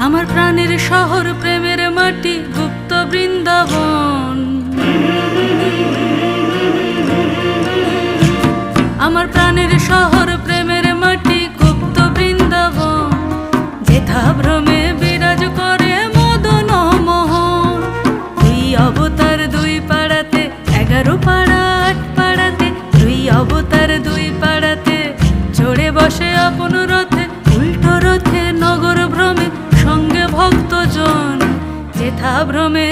আমার প্রাণের শহর প্রেমের মাটি গুপ্ত বৃন্দাবন। আমার প্রাণের শহর প্রেমের মাটি গুপ্ত বৃন্দাবন, যেথা ভ্রমে বিরাজ করে মদন মোহন। দুই অবতার দুই পাড়াতে, 11 পাড়া 8 পাড়াতে, দুই অবতার দুই পাড়াতে, চড়ে বসে আপন রথে, উল্টো রথে নগর ভ্রমে সঙ্গে ভক্তজন। যেথা ভ্রমে